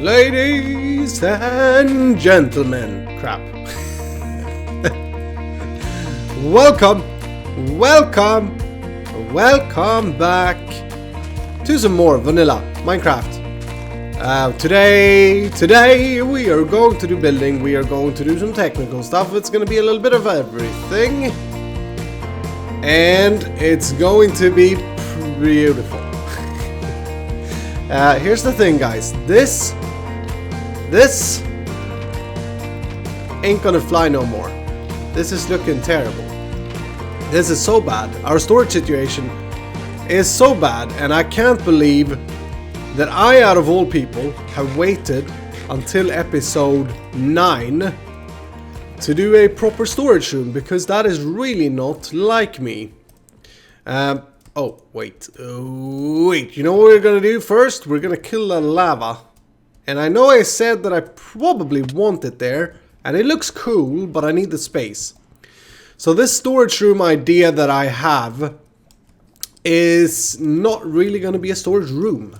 Ladies and gentlemen, crap. welcome back to some more vanilla Minecraft. Today we are going to do building, we are going to do some technical stuff. It's going to be a little bit of everything, and it's going to be beautiful. Here's the thing, guys. This ain't gonna fly no more. This is looking terrible. This is so bad. Our storage situation is so bad, and I can't believe that I, out of all people, have waited until episode 9 to do a proper storage room, because that is really not like me. Oh, wait. You know what we're gonna do first? We're gonna kill the lava. And I know I said that I probably want it there, and it looks cool, but I need the space. So this storage room idea that I have is not really gonna be a storage room.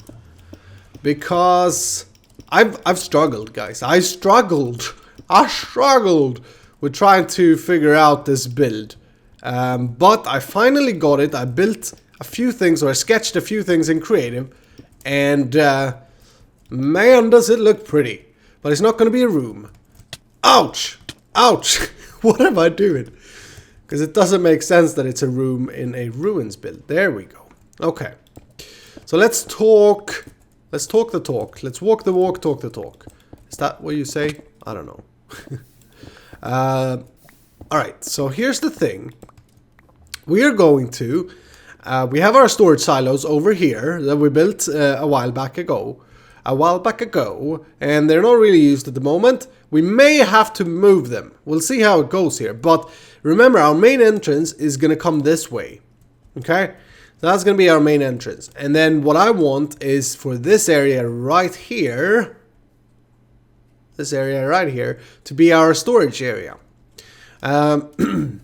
Because I've struggled, guys. I struggled with trying to figure out this build. But I finally got it. I built a few things, or I sketched a few things in creative, and man, does it look pretty. But it's not going to be a room. Ouch! What am I doing? Because it doesn't make sense that it's a room in a ruins build. There we go. Okay, so let's talk the talk. Let's walk the walk, talk the talk. Is that what you say? I don't know. Alright, so here's the thing. We are going to... we have our storage silos over here that we built a while back ago, and they're not really used at the moment. We may have to move them. We'll see how it goes here. But remember, our main entrance is going to come this way. Okay? So that's going to be our main entrance. And then what I want is for this area right here, to be our storage area. And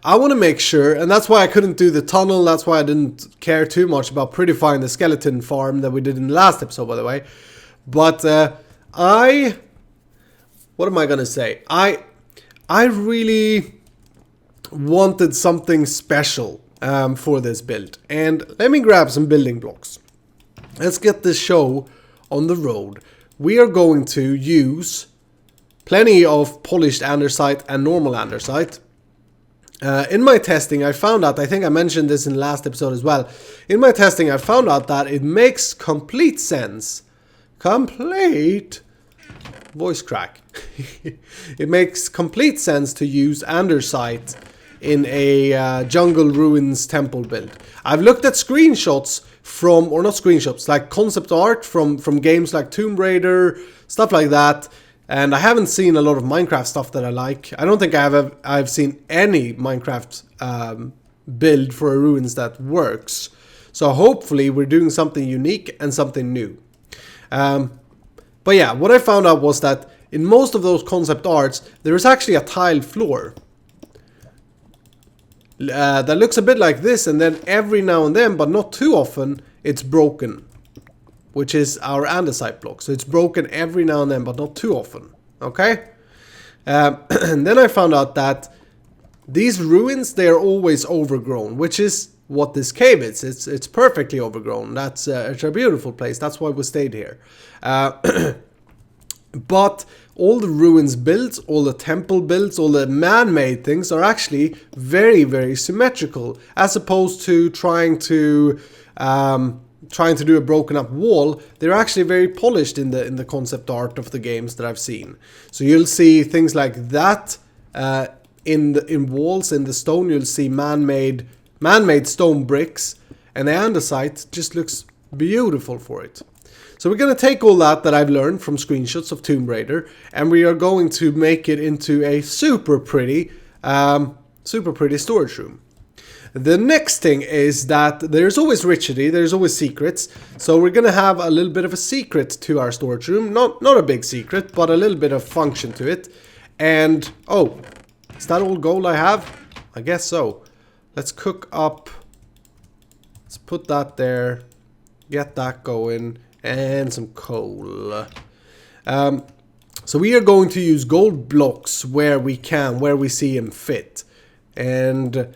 I want to make sure, and that's why I couldn't do the tunnel, that's why I didn't care too much about prettifying the skeleton farm that we did in the last episode, by the way. But what am I going to say? I really wanted something special for this build. And let me grab some building blocks. Let's get this show on the road. We are going to use plenty of polished andesite and normal andesite. In my testing, I found out, I think I mentioned this in the last episode as well. In my testing, I found out that it makes complete sense. Voice crack. It makes complete sense to use andesite in a jungle ruins temple build. I've looked at screenshots from, or not screenshots, like concept art from games like Tomb Raider, stuff like that. And I haven't seen a lot of Minecraft stuff that I like. I don't think I've seen any Minecraft build for a ruins that works. So hopefully we're doing something unique and something new. But yeah, what I found out was that in most of those concept arts, there is actually a tile floor. That looks a bit like this, and then every now and then, but not too often, it's broken. Which is our andesite block. So it's broken every now and then, but not too often. Okay? And then I found out that these ruins, they are always overgrown, which is what this cave is. It's perfectly overgrown. It's a beautiful place. That's why we stayed here. But all the ruins builds, all the temple builds, all the man-made things are actually very, very symmetrical, as opposed to trying to do a broken up wall. They're actually very polished in the concept art of the games that I've seen. So you'll see things like that in walls, in the stone. You'll see man-made stone bricks, and the andesite just looks beautiful for it. So we're going to take all that I've learned from screenshots of Tomb Raider, and we are going to make it into a super pretty storage room. The next thing is that there's always richity, there's always secrets. So we're going to have a little bit of a secret to our storage room. Not a big secret, but a little bit of function to it. And, oh, is that all gold I have? I guess so. Let's cook up. Let's put that there. Get that going. and some coal. So we are going to use gold blocks where we can, where we see them fit. And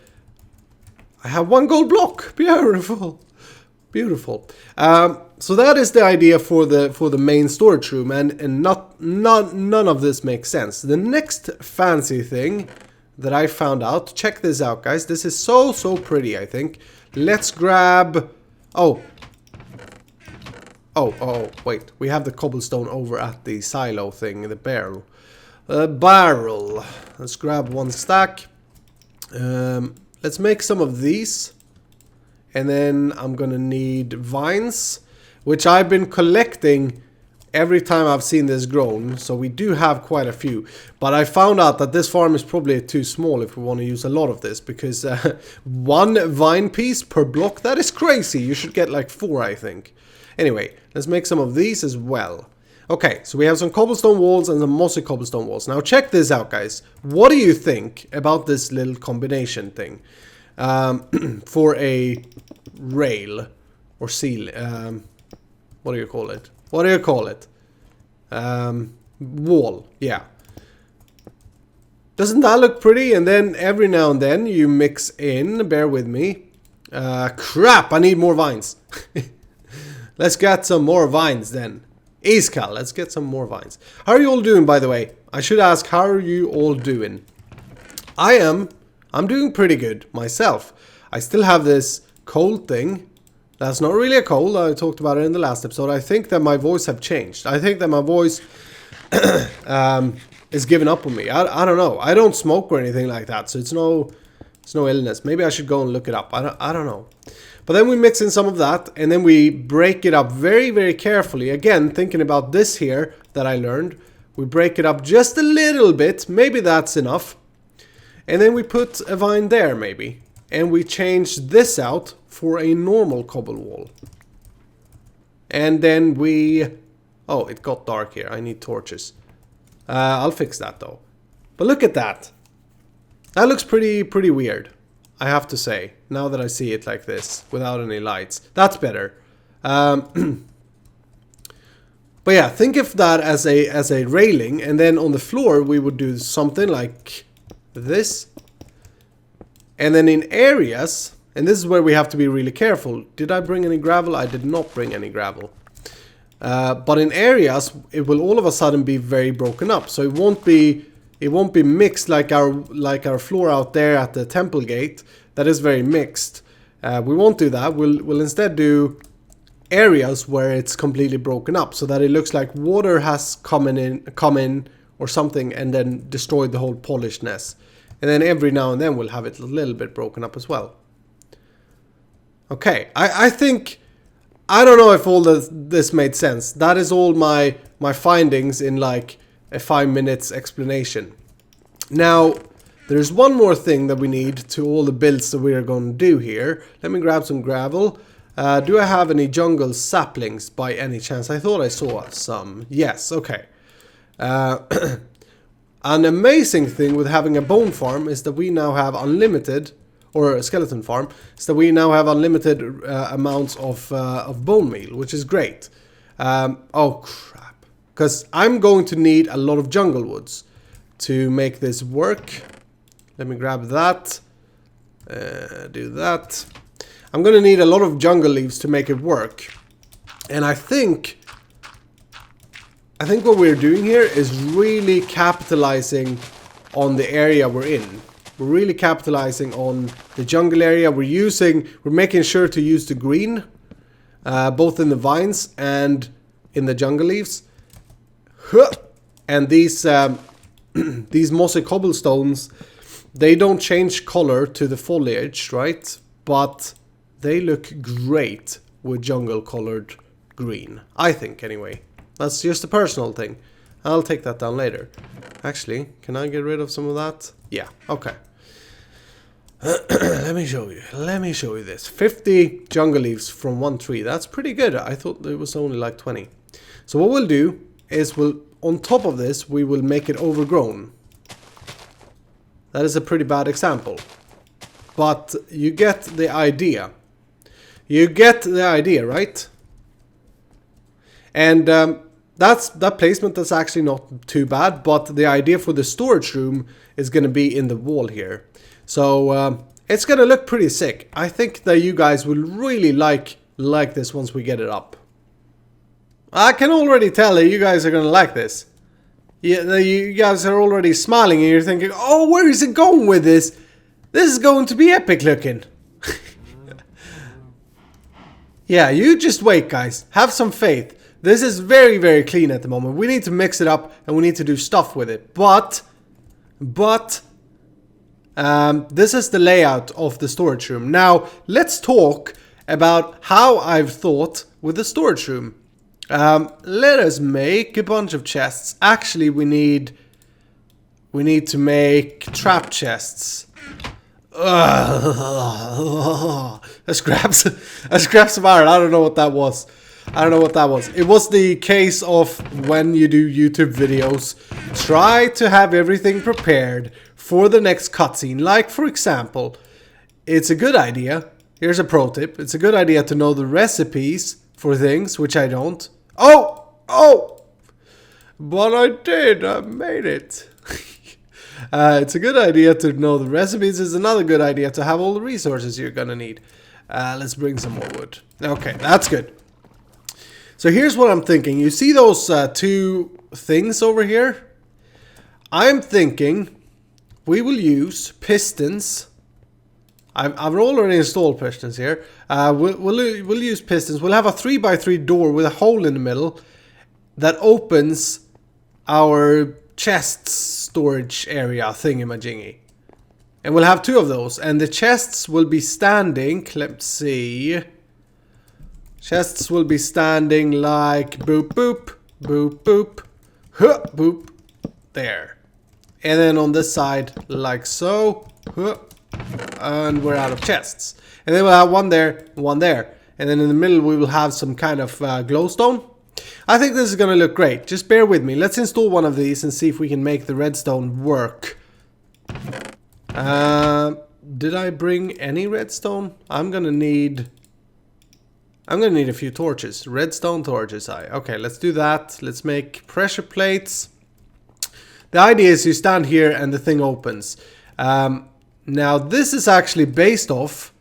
I have 1 gold block. Beautiful. Beautiful. So that is the idea for the main storage room, and none of this makes sense. The next fancy thing that I found out, check this out, guys. This is so pretty, I think. Let's grab... Oh, wait. We have the cobblestone over at the silo thing, the barrel. Barrel. Let's grab 1 stack. Let's make some of these. And then I'm gonna need vines, which I've been collecting every time I've seen this grown. So we do have quite a few. But I found out that this farm is probably too small if we want to use a lot of this. Because 1 vine piece per block, that is crazy. You should get like 4, I think. Anyway, let's make some of these as well. Okay, so we have some cobblestone walls and some mossy cobblestone walls. Now check this out, guys. What do you think about this little combination thing? For a rail or seal, what do you call it? What do you call it? Wall, yeah. Doesn't that look pretty? And then every now and then you mix in, bear with me. Crap, I need more vines. Let's get some more vines then. Iskal, let's get some more vines. How are you all doing, by the way? I should ask, how are you all doing? I'm doing pretty good myself. I still have this cold thing. That's not really a cold. I talked about it in the last episode. I think that my voice have changed. I think that my voice is giving up on me. I don't know. I don't smoke or anything like that, so it's no illness. Maybe I should go and look it up. I don't know. But then we mix in some of that, and then we break it up very carefully. Again, thinking about this here that I learned. We break it up just a little bit. Maybe that's enough. And then we put a vine there, maybe. And we change this out for a normal cobble wall. And then we... Oh, it got dark here. I need torches. I'll fix that, though. But look at that. That looks pretty weird, I have to say. Now that I see it like this, without any lights. That's better. But yeah, think of that as a railing. And then on the floor, we would do something like... this, and then in areas, and this is where we have to be really careful. Did I bring any gravel? I did not bring any gravel. But in areas, it will all of a sudden be very broken up. So it won't be mixed like our floor out there at the temple gate. That is very mixed. We won't do that. We'll instead do areas where it's completely broken up, so that it looks like water has come in or something and then destroyed the whole polishedness. And then every now and then we'll have it a little bit broken up as well. Okay, I think... I don't know if all this made sense. That is all my findings in like a 5 minutes explanation. Now, there's one more thing that we need to all the builds that we are going to do here. Let me grab some gravel. Do I have any jungle saplings by any chance? I thought I saw some. Yes, okay. An amazing thing with having a bone farm is that we now have unlimited, or a skeleton farm, is that we now have unlimited amounts of bone meal, which is great. Oh crap. Because I'm going to need a lot of jungle woods to make this work. Let me grab that. Do that. I'm going to need a lot of jungle leaves to make it work. And I think what we're doing here is really capitalizing on the area we're in. We're really capitalizing on the jungle area. We're making sure to use the green, both in the vines and in the jungle leaves. And these these mossy cobblestones, they don't change color to the foliage, right? But they look great with jungle colored green. I think, anyway. That's just a personal thing. I'll take that down later. Actually, can I get rid of some of that? Yeah, okay. Let me show you this. 50 jungle leaves from one tree. That's pretty good. I thought it was only like 20. So what we'll do is on top of this, we will make it overgrown. That is a pretty bad example. But you get the idea. You get the idea, right? And that placement is actually not too bad, but the idea for the storage room is going to be in the wall here. So it's going to look pretty sick. I think that you guys will really like this once we get it up. I can already tell that you guys are going to like this. Yeah, you guys are already smiling and you're thinking, oh, where is it going with this? This is going to be epic looking. Yeah, you just wait, guys. Have some faith. This is very, very clean at the moment. We need to mix it up and we need to do stuff with it. But this is the layout of the storage room. Now, let's talk about how I've thought with the storage room. Let us make a bunch of chests. Actually, we need to make trap chests. Let's grab some iron. I don't know what that was. It was the case of when you do YouTube videos, try to have everything prepared for the next cutscene. Like, for example, it's a good idea. Here's a pro tip. It's a good idea to know the recipes for things, which I don't. Oh! But I did. I made it. It's a good idea to know the recipes. It's another good idea to have all the resources you're gonna need. Let's bring some more wood. Okay, that's good. So here's what I'm thinking. You see those two things over here? I'm thinking we will use pistons. I've already installed pistons here. We'll use pistons. We'll have a 3x3 door with a hole in the middle that opens our chests storage area thingamajiggy. And we'll have two of those. And the chests will be standing, let's see. Chests will be standing like boop boop, boop boop, huh, boop, there. And then on this side like so, huh, and we're out of chests. And then we'll have one there, one there. And then in the middle we will have some kind of glowstone. I think this is going to look great. Just bear with me. Let's install one of these and see if we can make the redstone work. Did I bring any redstone? I'm going to need a few torches. Redstone torches. Okay, let's do that. Let's make pressure plates. The idea is you stand here and the thing opens. Now this is actually based off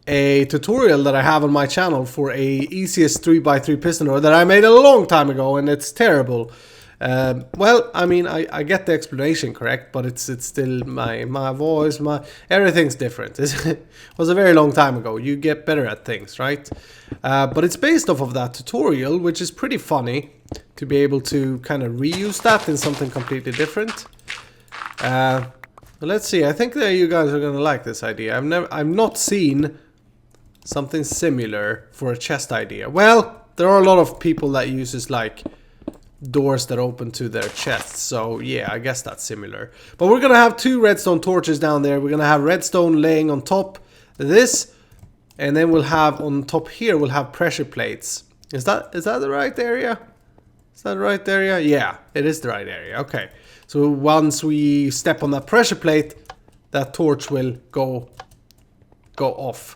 a tutorial that I have on my channel for a easiest 3x3 piston ore that I made a long time ago, and it's terrible. Well, I mean, I get the explanation correct, but it's still my voice, everything's different. It was a very long time ago. You get better at things, right? But it's based off of that tutorial, which is pretty funny to be able to kind of reuse that in something completely different. Let's see. I think that you guys are gonna like this idea. I've not seen something similar for a chest idea. Well, there are a lot of people that uses like doors that open to their chests, so yeah, I guess that's similar. But we're gonna have two redstone torches down there. We're gonna have redstone laying on top this, and then we'll have on top here we'll have pressure plates. Is that the right area? Is that the right area? Yeah, it is the right area. Okay, so once we step on that pressure plate, that torch will go off.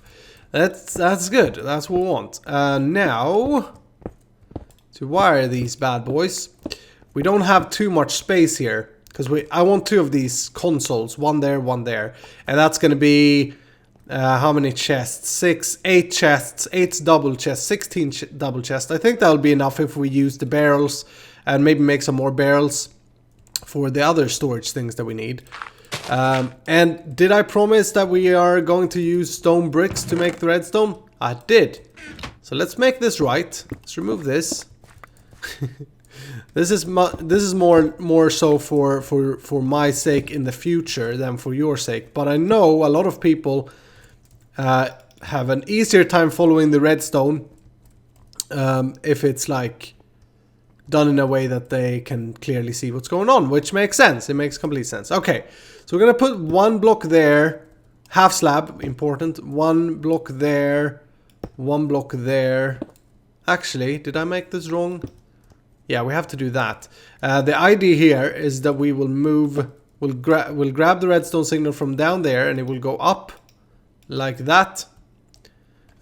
That's good. That's what we want. Now, to wire these bad boys, we don't have too much space here because I want two of these consoles, one there, and that's going to be how many chests? 8 chests, 8 double chests, 16 double chests. I think that'll be enough if we use the barrels and maybe make some more barrels for the other storage things that we need. And did I promise that we are going to use stone bricks to make the redstone? I did. So let's make this right. Let's remove this. This is more so for my sake in the future than for your sake. But I know a lot of people have an easier time following the redstone if it's like done in a way that they can clearly see what's going on, which makes sense. It makes complete sense. Okay, so we're gonna put one block there, half slab, important. One block there, one block there. Actually, did I make this wrong? Yeah, we have to do that. The idea here is that we will move, we'll grab the redstone signal from down there and it will go up like that.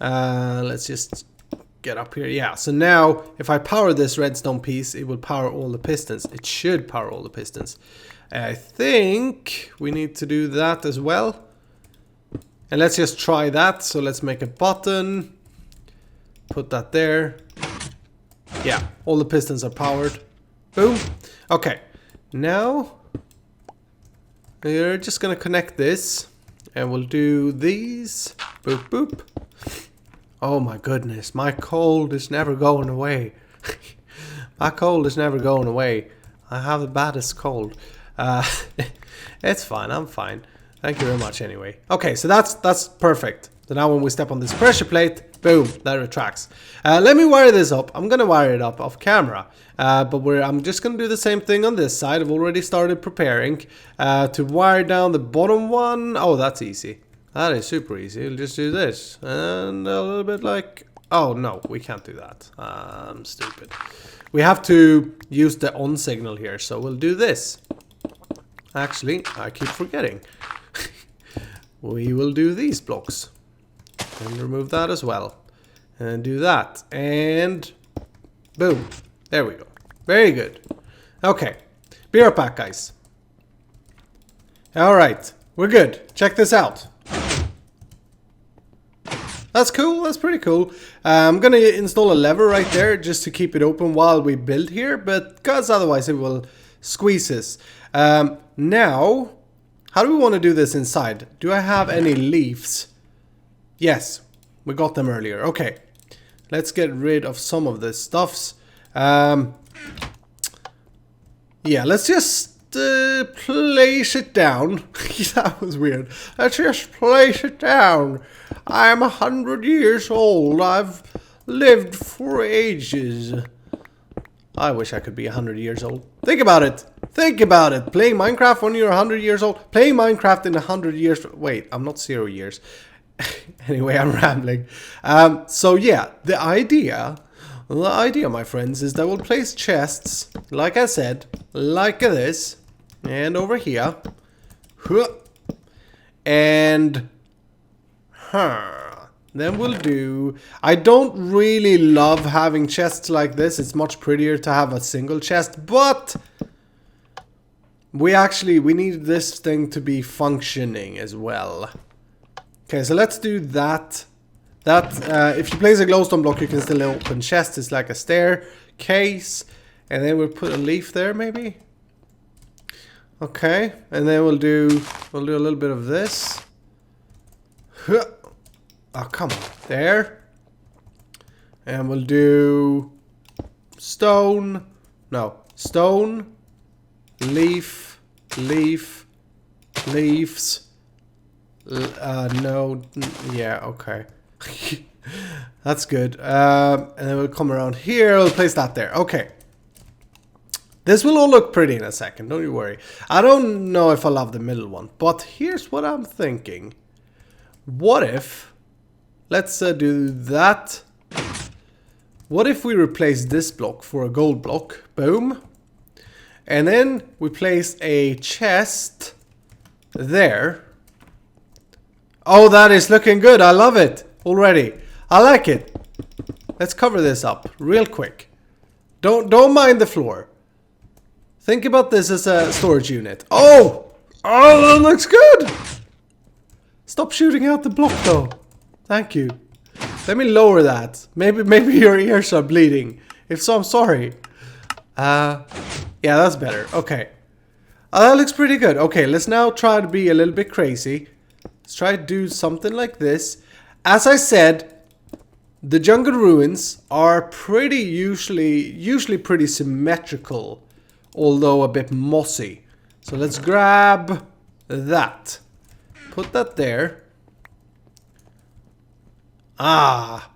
Let's just get up here. Yeah, so now if I power this redstone piece, it will power all the pistons. It should power all the pistons. I think we need to do that as well. And let's just try that. So let's make a button. Put that there. Yeah, all the pistons are powered. Boom. Okay, now we're just gonna connect this. And we'll do these. Boop, boop. Oh my goodness, my cold is never going away. My cold is never going away. I have the baddest cold. It's fine, I'm fine. Thank you very much anyway. Okay, so that's perfect. So now when we step on this pressure plate, boom, that retracts. Let me wire this up. I'm gonna wire it up off camera. But I'm just gonna do the same thing on this side. I've already started preparing to wire down the bottom one. Oh, that's easy. That is super easy. We'll just do this. And a little bit like... Oh, no, we can't do that. I'm stupid. We have to use the on signal here, so we'll do this. Actually, I keep forgetting. We will do these blocks. And remove that as well. And do that. And... boom. There we go. Very good. Okay. Be right back, guys. Alright. We're good. Check this out. That's cool. That's pretty cool. I'm going to install a lever right there just to keep it open while we build here. But because otherwise it will squeeze us. Now, how do we want to do this inside? Do I have any leaves? Yes. We got them earlier. Okay. Let's get rid of some of the stuffs. Yeah, let's just place it down. That was weird. Let's just place it down. I'm 100 years old. I've lived for ages. I wish I could be 100 years old. Think about it. Think about it. Playing Minecraft when you're 100 years old. Playing Minecraft in 100 years. Wait, I'm not 0 years. Anyway, I'm rambling. So yeah, the idea, my friends, is that we'll place chests, like I said, like this, and over here, and then we'll do... I don't really love having chests like this. It's much prettier to have a single chest, but we need this thing to be functioning as well. Okay, so let's do that. If you place a glowstone block, you can still open chests. It's like a staircase. And then we'll put a leaf there, maybe. Okay, and then we'll do a little bit of this. Oh, come on. There. And we'll do stone. No, stone, leaf, leaf, leaves. No, yeah, okay. That's good. And then we'll come around here. We'll place that there. Okay. This will all look pretty in a second. Don't you worry. I don't know if I love the middle one. But here's what I'm thinking. What if... Let's do that. What if we replace this block for a gold block? Boom. And then we place a chest there. Oh, that is looking good. I love it already. I like it. Let's cover this up real quick. Don't mind the floor. Think about this as a storage unit. Oh! Oh, that looks good! Stop shooting out the block though. Thank you. Let me lower that. Maybe your ears are bleeding. If so, I'm sorry. Yeah, that's better. Okay. That looks pretty good. Okay, let's now try to be a little bit crazy. Let's try to do something like this. As I said, the jungle ruins are pretty usually pretty symmetrical, although a bit mossy. So let's grab that. Put that there. Ah.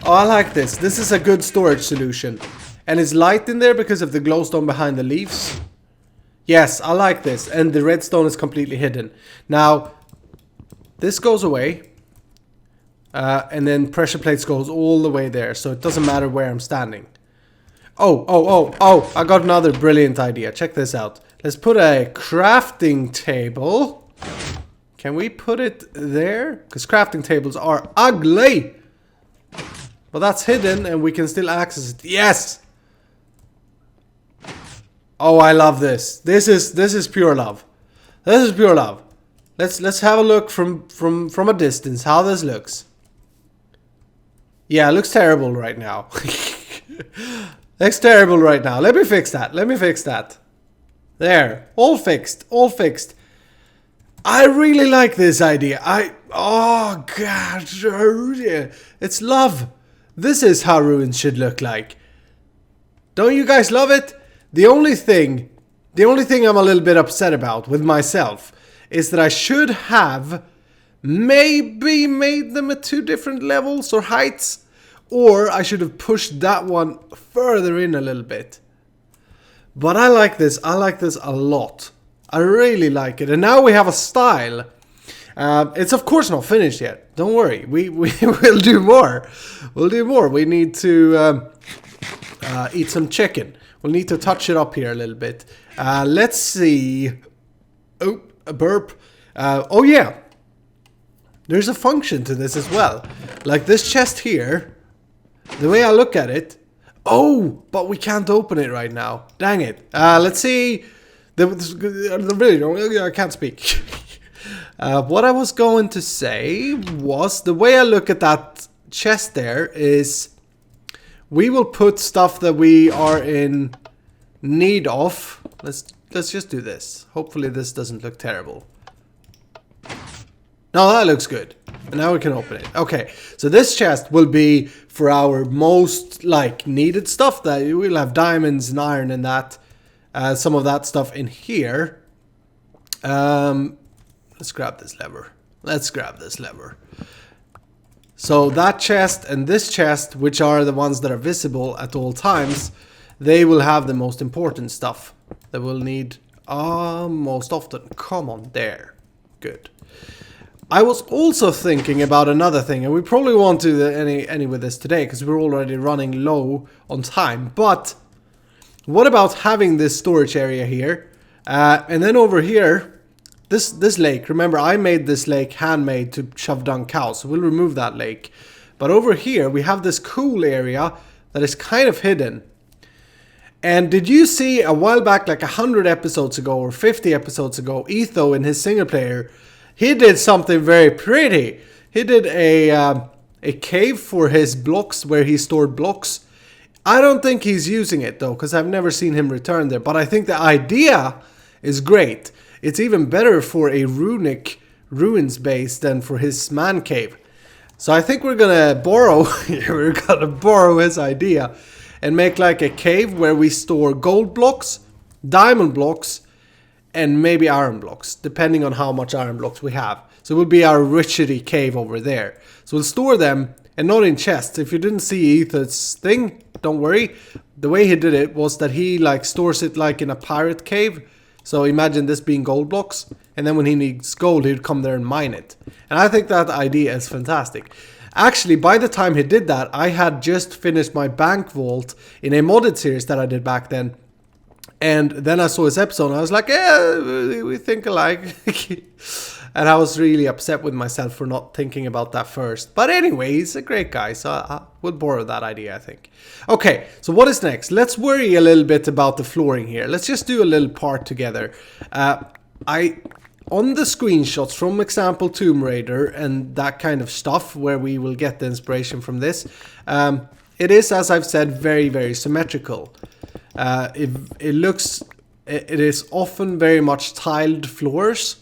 Oh, I like this. This is a good storage solution. And it's light in there because of the glowstone behind the leaves. Yes, I like this. And the redstone is completely hidden. Now, this goes away. And then pressure plates goes all the way there. So it doesn't matter where I'm standing. Oh, I got another brilliant idea. Check this out. Let's put a crafting table. Can we put it there? Because crafting tables are ugly. But that's hidden and we can still access it. Yes! Oh, I love this. This is pure love. This is pure love. Let's have a look from a distance how this looks. Yeah, it looks terrible right now. Looks terrible right now. Let me fix that. Let me fix that. There. All fixed. All fixed. I really like this idea. Oh god. It's love. This is how ruins should look like. Don't you guys love it? The only thing I'm a little bit upset about with myself is that I should have maybe made them at 2 different levels or heights, or I should have pushed that one further in a little bit. But I like this a lot. I really like it. And now we have a style. It's of course not finished yet. Don't worry. We will do more. We'll do more. We need to eat some chicken. We'll need to touch it up here a little bit. Let's see. Oh, a burp. Oh yeah. There's a function to this as well. Like this chest here. The way I look at it. Oh, but we can't open it right now. Dang it. Let's see. I can't speak. What I was going to say was the way I look at that chest there is we will put stuff that we are in need of. Let's just do this. Hopefully this doesn't look terrible. No, that looks good. And now we can open it. Okay, so this chest will be for our most like needed stuff. That we'll have diamonds and iron and that. Some of that stuff in here. Let's grab this lever. Let's grab this lever. So that chest and this chest, which are the ones that are visible at all times, they will have the most important stuff that we'll need most often. Come on, there. Good. I was also thinking about another thing, and we probably won't do any with this today because we're already running low on time. But what about having this storage area here, and then over here, this lake. Remember, I made this lake handmade to shove down cows, so we'll remove that lake. But over here, we have this cool area that is kind of hidden. And did you see a while back, like 100 episodes ago or 50 episodes ago, Etho in his single player, he did something very pretty. He did a cave for his blocks where he stored blocks. I don't think he's using it though, because I've never seen him return there. But I think the idea is great. It's even better for a runic ruins base than for his man cave. So I think we're gonna borrow his idea and make like a cave where we store gold blocks, diamond blocks, and maybe iron blocks, depending on how much iron blocks we have. So it will be our richity cave over there. So we'll store them, and not in chests. If you didn't see Ethan's thing, don't worry. The way he did it was that he like stores it like in a pirate cave. So imagine this being gold blocks, and then when he needs gold, he'd come there and mine it. And I think that idea is fantastic. Actually, by the time he did that, I had just finished my bank vault in a modded series that I did back then. And then I saw his episode and I was like, yeah, we think alike. And I was really upset with myself for not thinking about that first. But anyway, he's a great guy, so I will borrow that idea, I think. Okay, so what is next? Let's worry a little bit about the flooring here. Let's just do a little part together. On the screenshots from example Tomb Raider and that kind of stuff, where we will get the inspiration from this, it is, as I've said, very, very symmetrical. It is often very much tiled floors,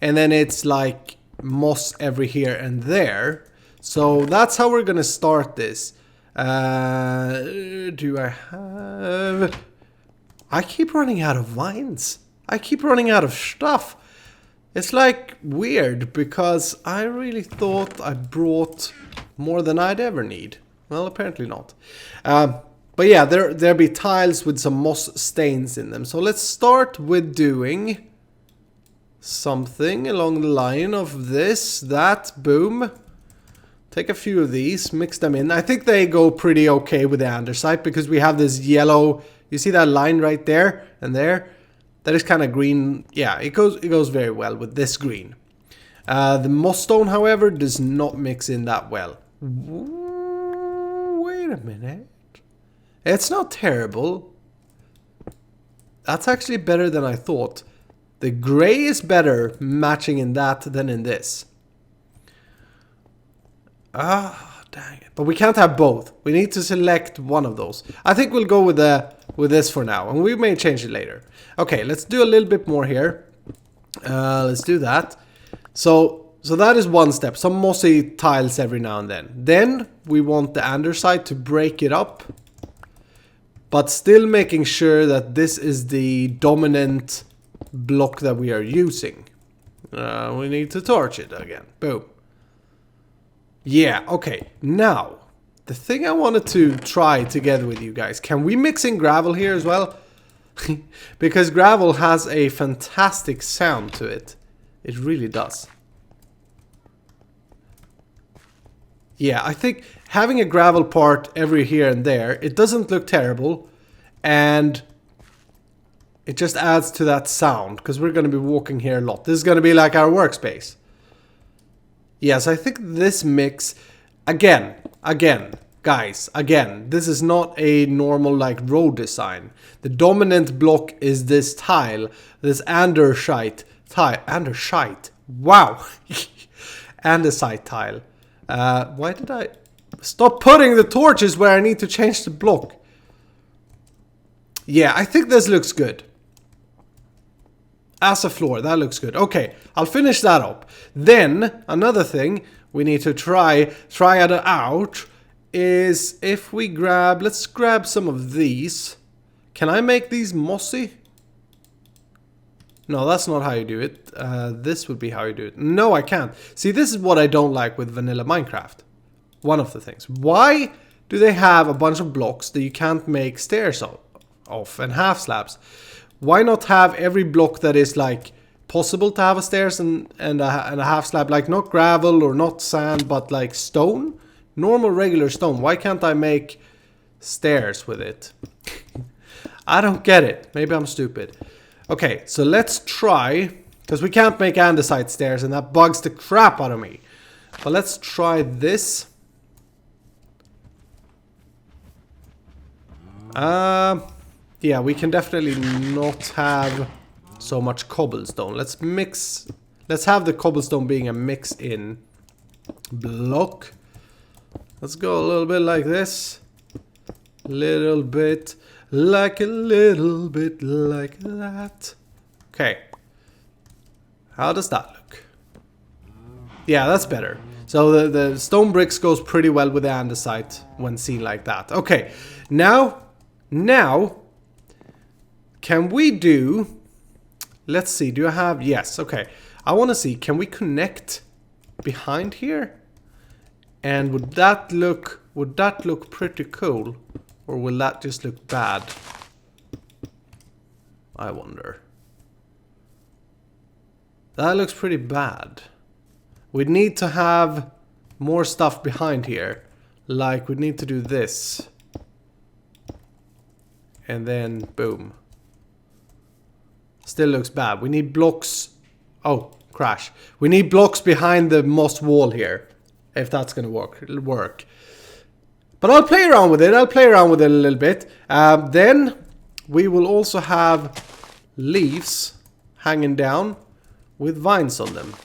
and then it's like moss every here and there. So that's how we're gonna start this. Do I have... I keep running out of vines. I keep running out of stuff. It's like weird because I really thought I brought more than I'd ever need. Well, apparently not. But yeah, there'll be tiles with some moss stains in them. So let's start with doing something along the line of this, that, boom. Take a few of these, mix them in. I think they go pretty okay with the andesite because we have this yellow, you see that line right there and there? That is kind of green. Yeah, it goes very well with this green. The moss stone, however, does not mix in that well. Wait a minute. It's not terrible. That's actually better than I thought. The gray is better matching in that than in this. Ah, dang it. But we can't have both. We need to select one of those. I think we'll go with this for now, and we may change it later. Okay, let's do a little bit more here. Let's do that. So that is one step. Some mossy tiles every now and then. Then we want the andesite to break it up, but still making sure that this is the dominant block that we are using. We need to torch it again. Boom. Yeah, okay. Now, the thing I wanted to try together with you guys, can we mix in gravel here as well? Because gravel has a fantastic sound to it. It really does. Yeah, I think having a gravel part every here and there, it doesn't look terrible. And it just adds to that sound, because we're going to be walking here a lot. This is going to be like our workspace. Yes, I think this mix, again, guys, this is not a normal like road design. The dominant block is this tile, this andesite tile. Andesite, wow. Andesite tile. Why did I stop putting the torches where I need to change the block? Yeah, I think this looks good. As a floor, that looks good. Okay, I'll finish that up. Then, another thing we need to try it out is if we grab, let's grab some of these. Can I make these mossy? No, that's not how you do it. This would be how you do it. No, I can't. See, this is what I don't like with vanilla Minecraft. One of the things. Why do they have a bunch of blocks that you can't make stairs off and half slabs? Why not have every block that is like possible to have a stairs and a half slab, like not gravel or not sand, but like stone? Normal regular stone. Why can't I make stairs with it? I don't get it. Maybe I'm stupid. Okay, so let's try, because we can't make andesite stairs and that bugs the crap out of me. But let's try this. Yeah, we can definitely not have so much cobblestone. Let's have the cobblestone being a mix-in block. Let's go a little bit like this. Little bit like that. Okay. How does that look? Yeah, that's better. So the stone bricks goes pretty well with the andesite when seen like that. Okay. Now, can we do... Let's see, do I have... Yes, okay. I want to see, can we connect behind here? And would that look pretty cool? Or will that just look bad? I wonder. That looks pretty bad. We need to have more stuff behind here. Like, we need to do this. And then, boom. Still looks bad. We need blocks. Oh, crash. We need blocks behind the moss wall here. If that's gonna work. It'll work. But I'll play around with it. I'll play around with it a little bit. Then we will also have leaves hanging down with vines on them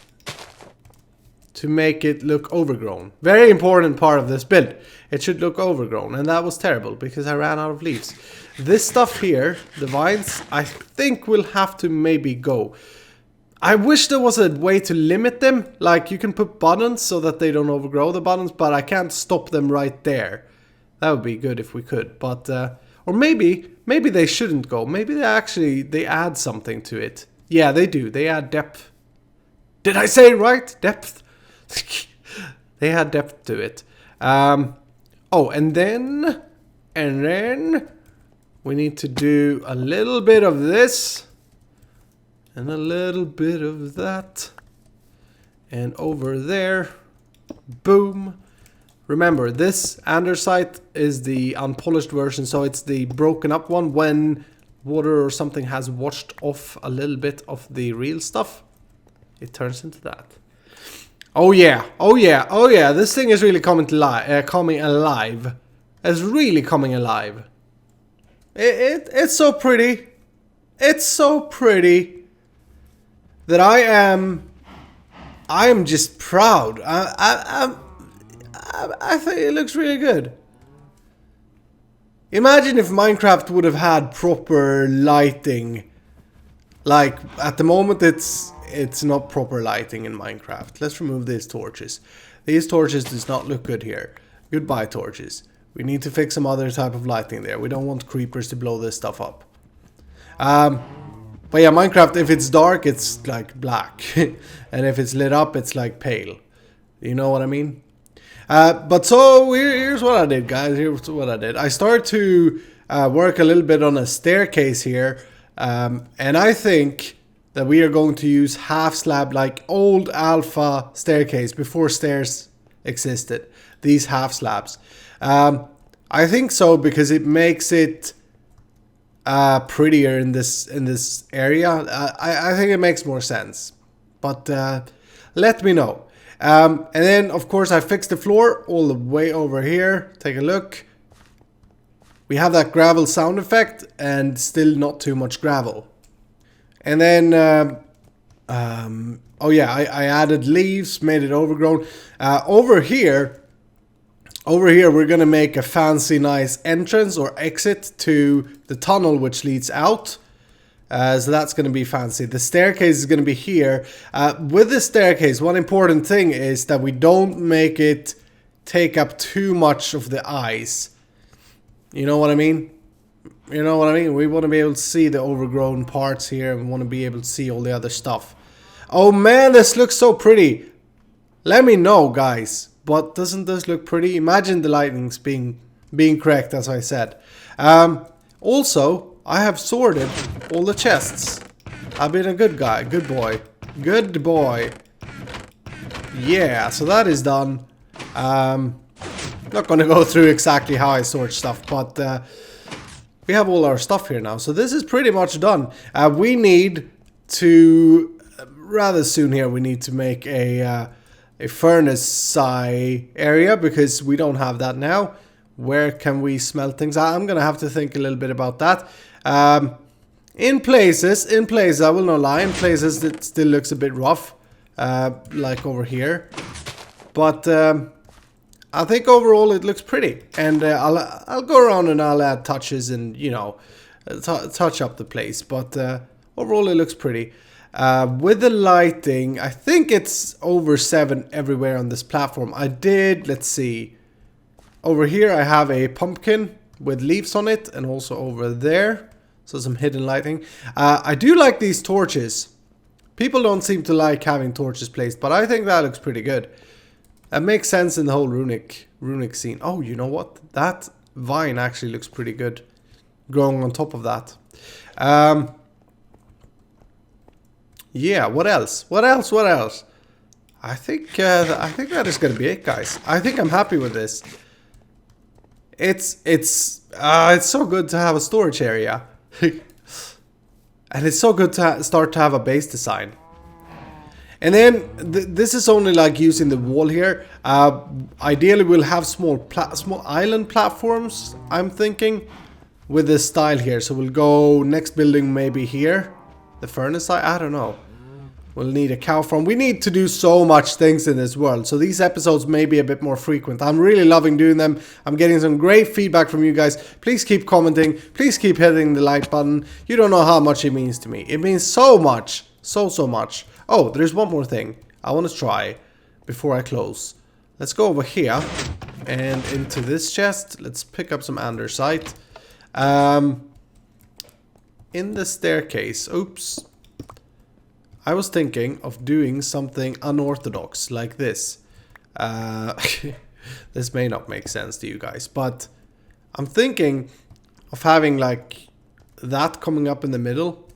to make it look overgrown. Very important part of this build. It should look overgrown, and that was terrible because I ran out of leaves. This stuff here, the vines, I think will have to maybe go. I wish there was a way to limit them. Like you can put buttons so that they don't overgrow the buttons, but I can't stop them right there. That would be good if we could, but or maybe they shouldn't go. Maybe they add something to it. Yeah, they do. They add depth. Did I say it right? Depth. They add depth to it. Oh, and then we need to do a little bit of this. And a little bit of that. And over there. Boom. Remember, this andesite is the unpolished version, so it's the broken up one when water or something has washed off a little bit of the real stuff. It turns into that. Oh yeah, oh yeah, oh yeah. This thing is really coming alive. It's really coming alive. It's so pretty. It's so pretty that I am just proud. I think it looks really good. Imagine if Minecraft would have had proper lighting. Like at the moment it's not proper lighting in Minecraft. Let's remove these torches. These torches does not look good here. Goodbye torches. We need to fix some other type of lighting there. We don't want creepers to blow this stuff up. But yeah, Minecraft, if it's dark, it's like black. And if it's lit up, it's like pale. You know what I mean? But so here's what I did, guys. Here's what I did. I started to work a little bit on a staircase here. And I think that we are going to use half slab, like old alpha staircase before stairs existed. These half slabs. I think so because it makes it prettier in this area. I think it makes more sense. But let me know. And then of course I fixed the floor all the way over here. Take a look. We have that gravel sound effect and still not too much gravel. And then oh yeah, I added leaves, made it overgrown. Over here we're gonna make a fancy nice entrance or exit to the tunnel which leads out. So that's going to be fancy. The staircase is going to be here. With the staircase, one important thing is that we don't make it take up too much of the eyes. You know what I mean? You know what I mean? We want to be able to see the overgrown parts here, and we want to be able to see all the other stuff. Oh man, this looks so pretty. Let me know, guys. But doesn't this look pretty? Imagine the lightnings being correct, as I said. Also, I have sorted all the chests. I've been a good guy, good boy. Good boy. Yeah, so that is done. Not gonna go through exactly how I sort stuff, but we have all our stuff here now. So this is pretty much done. We need to, rather soon here, we need to make a furnace side area because we don't have that now. Where can we smelt things? I'm gonna have to think a little bit about that. In places, I will not lie, in places it still looks a bit rough, like over here. But I think overall it looks pretty, and I'll go around and I'll add touches and you know touch up the place. But overall it looks pretty. With the lighting, I think it's over 7 everywhere on this platform. Let's see. Over here I have a pumpkin with leaves on it, and also over there. So some hidden lighting. I do like these torches. People don't seem to like having torches placed, but I think that looks pretty good. That makes sense in the whole runic scene. Oh, you know what? That vine actually looks pretty good growing on top of that. Yeah, what else? What else? I think that is gonna be it, guys. I think I'm happy with this. It's so good to have a storage area. And it's so good to start to have a base design. And then this is only like using the wall here. Ideally we'll have small island platforms, I'm thinking, with this style here. So we'll go next building maybe here. The furnace side, I don't know. We'll need a cow farm. We need to do so much things in this world. So these episodes may be a bit more frequent. I'm really loving doing them. I'm getting some great feedback from you guys. Please keep commenting. Please keep hitting the like button. You don't know how much it means to me. It means so much. So much. Oh, there's one more thing I want to try before I close. Let's go over here and into this chest. Let's pick up some andesite. In the staircase. Oops. I was thinking of doing something unorthodox like this. This may not make sense to you guys, but I'm thinking of having like that coming up in the middle.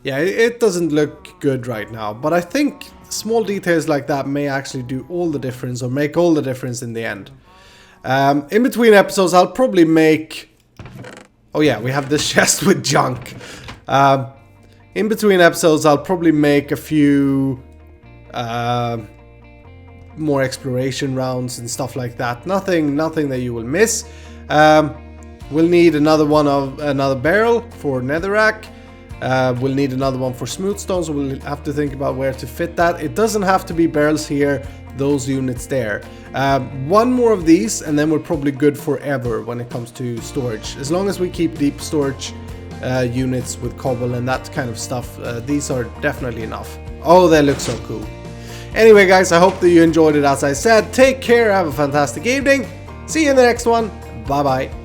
Yeah, it doesn't look good right now, but I think small details like that may actually do all the difference or make all the difference in the end. In between episodes, I'll probably make... Oh yeah, we have this chest with junk. In between episodes, I'll probably make a few more exploration rounds and stuff like that. Nothing that you will miss. We'll need another barrel for netherrack. We'll need another one for smooth stone, so we'll have to think about where to fit that. It doesn't have to be barrels here, those units there. One more of these and then we're probably good forever when it comes to storage. As long as we keep deep storage units with cobble and that kind of stuff, these are definitely enough. Oh, they look so cool. Anyway guys, I hope that you enjoyed it as I said. Take care, have a fantastic evening. See you in the next one. Bye bye.